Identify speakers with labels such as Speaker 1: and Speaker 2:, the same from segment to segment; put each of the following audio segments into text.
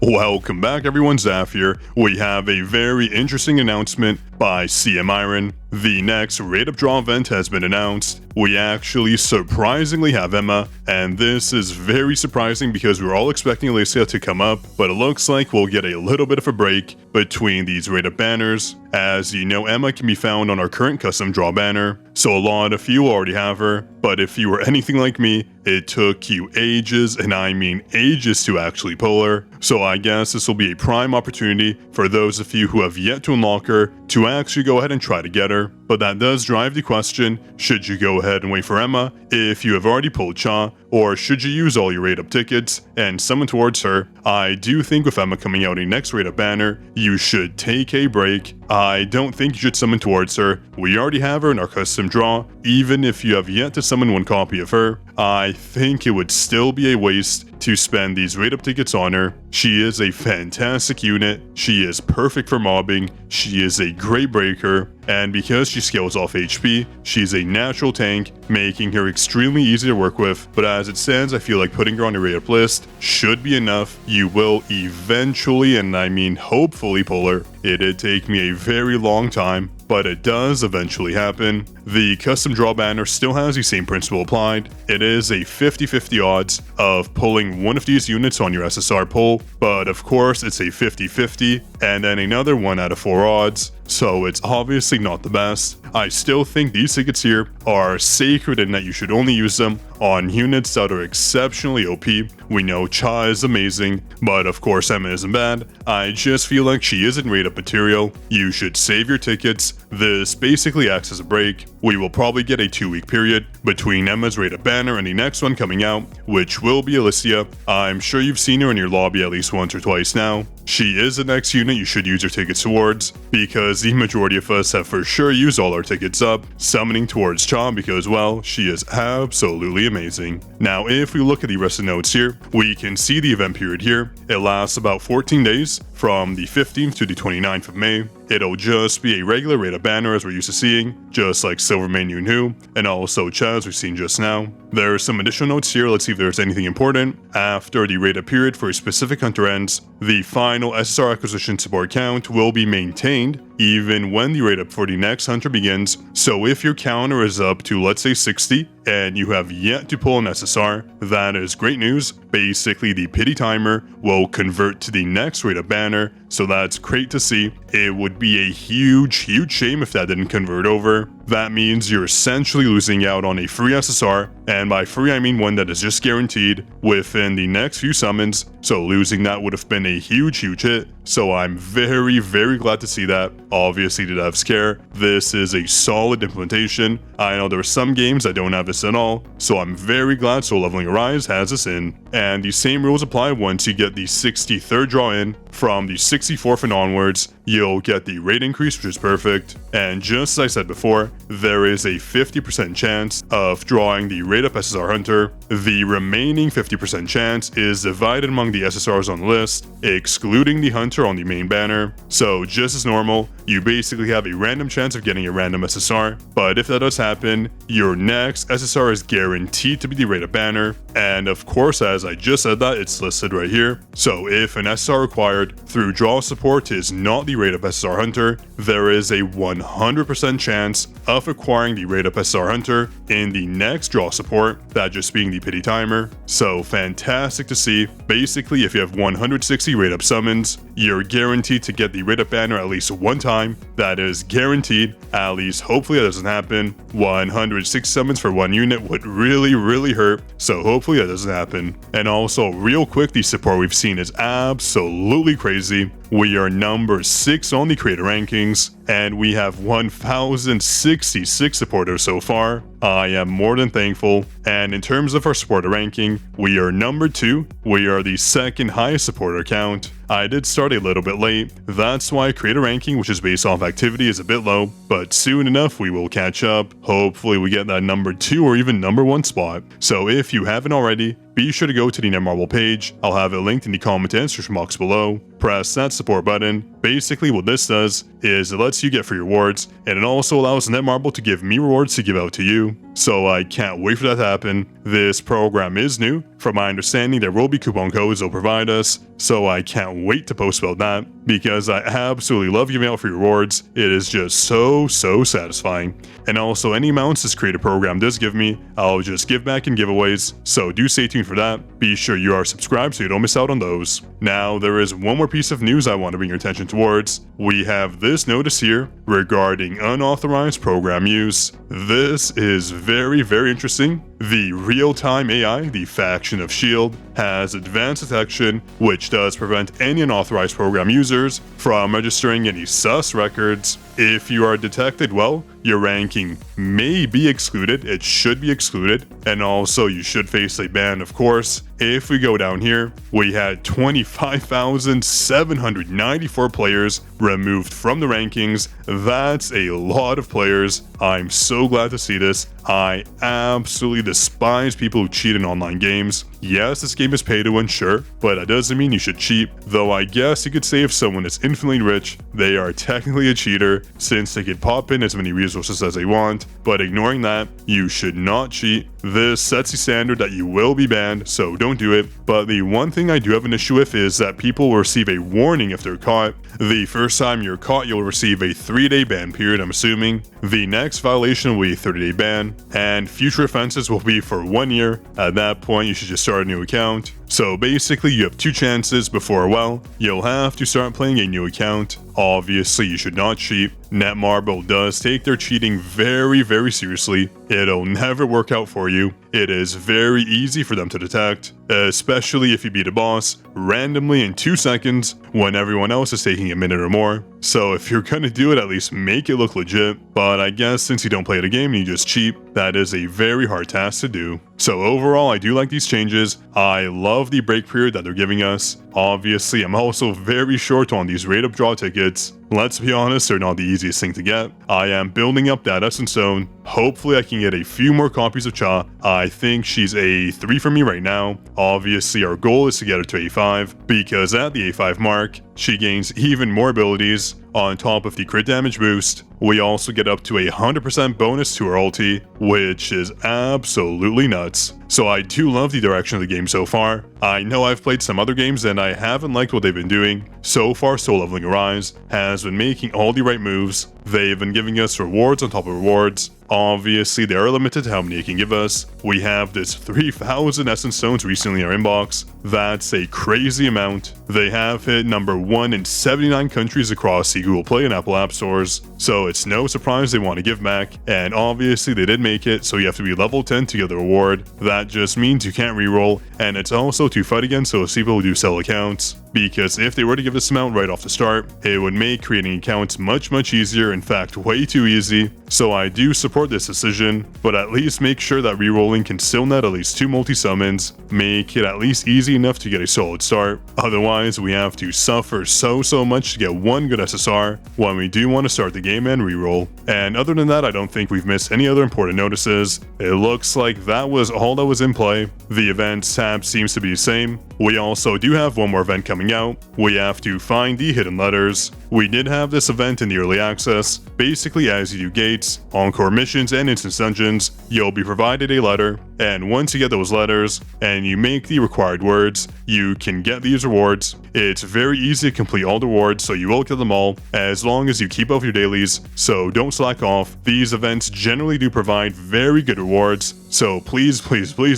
Speaker 1: Welcome back everyone, Zaf here. We have a very interesting announcement by CM Iron. The next Raid Up Draw event has been announced. We actually surprisingly have Emma, and this is very surprising because we were all expecting Alicia to come up, but it looks like we'll get a little bit of a break between these Raid Up banners. As you know, Emma can be found on our current custom draw banner, so a lot of you already have her, but if you were anything like me, it took you ages, and I mean ages, to actually pull her. So I guess this will be a prime opportunity for those of you who have yet to unlock her to actually go ahead and try to get her. But that does drive the question, should you go ahead and wait for Emma if you have already pulled Cha, or should you use all your Raid Up tickets and summon towards her? I do think with Emma coming out in next Raid Up banner, you should take a break. I don't think you should summon towards her. We already have her in our custom draw. Even if you have yet to summon one copy of her, I think it would still be a waste to spend these Raid Up tickets on her. She is a fantastic unit, she is perfect for mobbing, she is a great breaker, and because she scales off HP, she's a natural tank, making her extremely easy to work with. But as it stands, I feel like putting her on your Raid Up list should be enough. You will eventually, and I mean hopefully, pull her. It did take me a very long time, but it does eventually happen. The custom draw banner still has the same principle applied. It is a 50-50 odds of pulling one of these units on your SSR pull, but of course it's a 50-50 and then another 1 out of 4 odds, so it's obviously not the best. I still think these tickets here are sacred in that you should only use them on units that are exceptionally OP. We know Cha is amazing, but of course Emma isn't bad. I just feel like she isn't Raid Up material. You should save your tickets. This basically acts as a break. We will probably get a 2-week period between Emma's Raid Up banner and the next one coming out, which will be Alicia. I'm sure you've seen her in your lobby at least once or twice now. She is the next unit you should use your tickets towards, because the majority of us have for sure used all our tickets up, summoning towards Cha because, well, she is absolutely amazing. Now, if we look at the rest of the notes here, we can see the event period here. It lasts about 14 days, from the 15th to the 29th of May. It'll just be a regular Raid Up banner as we're used to seeing, just like Silvermane Yunhu, and also Cha as we've seen just now. There are some additional notes here, let's see if there's anything important. After the Raid Up period for a specific hunter ends, the final SSR acquisition support count will be maintained even when the Raid Up for the next hunter begins. So if your counter is up to, let's say, 60, and you have yet to pull an SSR, that is great news. Basically, the pity timer will convert to the next Raid Up banner, so that's great to see. It would be a huge shame if that didn't convert over. That means you're essentially losing out on a free SSR, and by free I mean one that is just guaranteed within the next few summons, so losing that would have been a huge hit. So I'm very glad to see that. Obviously, to have scare, this is a solid implementation. I know there are some games that don't have this at all, so I'm very glad Soul Leveling Arise has this in. And the same rules apply once you get the 63rd draw in. From the 64th and onwards, you'll get the rate increase, which is perfect. And just as I said before, there is a 50% chance of drawing the Raid Up SSR Hunter. The remaining 50% chance is divided among the SSRs on the list, excluding the Hunter on the main banner. So just as normal, you basically have a random chance of getting a random SSR, but if that does happen, your next SSR is guaranteed to be the Raid Up banner. And of course, as I just said that, it's listed right here. So if an SSR required through draw support is not the Raid Up SSR Hunter, there is a 100% chance of acquiring the Raid Up SSR Hunter in the next draw support, that just being the pity timer. So fantastic to see. Basically, if you have 160 Raid Up summons, you're guaranteed to get the Raid Up banner at least one time. That is guaranteed. At least hopefully that doesn't happen. 106 summons for one unit would really hurt, so hopefully that doesn't happen. And also, real quick, the support we've seen is absolutely crazy. We are number 6 on the creator rankings, and we have 1,066 supporters so far. I am more than thankful. And in terms of our supporter ranking, we are number 2. We are the second highest supporter count. I did start a little bit late, that's why creator ranking, which is based off activity, is a bit low, but soon enough we will catch up. Hopefully we get that number 2 or even number 1 spot. So if you haven't already, be sure to go to the Netmarble page. I'll have it linked in the comment and description box below. Press that support button. Basically what this does is it lets you get free rewards, and it also allows Netmarble to give me rewards to give out to you. so I can't wait for that to happen. This program is new. From my understanding, there will be coupon codes they'll provide us, so I can't wait to post about that, because I absolutely love giving out free rewards. It is just so satisfying. And also, any amounts this creator program does give me, I'll just give back in giveaways, so do stay tuned for that. Be sure you are subscribed so you don't miss out on those. Now, there is one more piece of news I want to bring your attention towards. We have this notice here regarding unauthorized program use. This is very interesting. The real-time AI, the faction of S.H.I.E.L.D., has advanced detection, which does prevent any unauthorized program users from registering any sus records. If you are detected, well, your ranking may be excluded. It should be excluded. And also, you should face a ban, of course. If we go down here, we had 25,794 players removed from the rankings. That's a lot of players. I'm so glad to see this. I absolutely despise people who cheat in online games. Yes, this game is pay to win, sure, but that doesn't mean you should cheat. Though I guess you could say if someone is infinitely rich, they are technically a cheater, since they could pop in as many resources as they want. But ignoring that, you should not cheat. This sets the standard that you will be banned, so don't do it. But the one thing I do have an issue with is that people will receive a warning if they're caught. The first time you're caught, you'll receive a 3-day ban period, I'm assuming. The next violation will be a 30-day ban, and future offenses will be for 1 year. At that point, you should just start a new account. So basically, you have 2 chances before, well, you'll have to start playing a new account. Obviously, you should not cheat. Netmarble does take their cheating very seriously. It'll never work out for you. It is very easy for them to detect, especially if you beat a boss randomly in 2 seconds when everyone else is taking a minute or more. So if you're gonna do it, at least make it look legit. But I guess since you don't play the game and you just cheat, that is a very hard task to do. So overall, I do like these changes. I love the break period that they're giving us. Obviously, I'm also very short on these rate up draw tickets. Let's be honest, they're not the easiest thing to get. I am building up that Essence Stone. Hopefully I can get a few more copies of Cha. I think she's a 3 for me right now. Obviously our goal is to get her to A5, because at the A5 mark, she gains even more abilities. On top of the crit damage boost, we also get up to 100% bonus to her ulti, which is absolutely nuts. So I do love the direction of the game so far. I know I've played some other games and I haven't liked what they've been doing. So far, Soul Leveling Arise has been making all the right moves. They've been giving us rewards on top of rewards. Obviously, they are limited to how many it can give us. We have this 3,000 Essence Stones recently in our inbox. That's a crazy amount. They have hit number 1 in 79 countries across the Google Play and Apple App Stores. So it's no surprise they want to give back. And obviously they did make it, so you have to be level 10 to get the reward. That just means you can't reroll. And it's also to fight against those people who do sell accounts. Because if they were to give this amount right off the start, it would make creating accounts much easier, in fact way too easy. So I do support this decision, but at least make sure that rerolling can still net at least 2 multi-summons, make it at least easy enough to get a solid start. Otherwise, we have to suffer so much to get 1 good SSR when we do want to start the game and reroll. And other than that, I don't think we've missed any other important notices. It looks like that was all that was in play. The events tab seems to be the same. We also do have one more event coming out. We have to find the hidden letters. We did have this event in the early access. Basically, as you do gates, encore missions, and instance dungeons, you'll be provided a letter, and once you get those letters and you make the required words, you can get these rewards. It's very easy to complete all the rewards, so you will get them all as long as you keep up your dailies, so don't slack off. These events generally do provide very good rewards, so please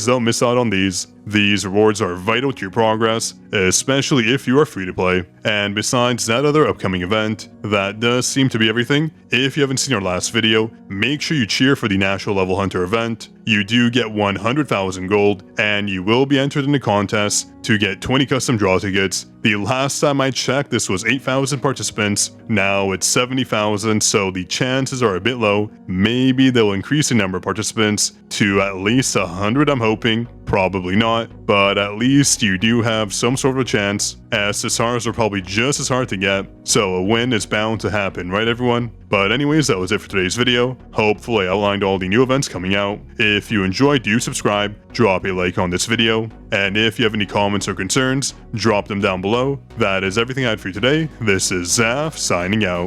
Speaker 1: don't miss out on these. These rewards are vital to your progress, especially if you are free to play. And besides that other upcoming event, that does seem to be everything. If you haven't seen our last video, make sure you cheer for the National Level Hunter event. You do get 100,000 gold, and you will be entered in the contest to get 20 custom draw tickets. The last time I checked, this was 8,000 participants. Now it's 70,000, so the chances are a bit low. Maybe they'll increase the number of participants to at least 100, I'm hoping. Probably not, but at least you do have some sort of a chance. SSRs are probably just as hard to get, so a win is bound to happen, right everyone? But anyways, that was it for today's video. Hopefully I outlined all the new events coming out. If you enjoyed, do subscribe, drop a like on this video, and if you have any comments or concerns, drop them down below. That is everything I had for you today. This is Zaf signing out.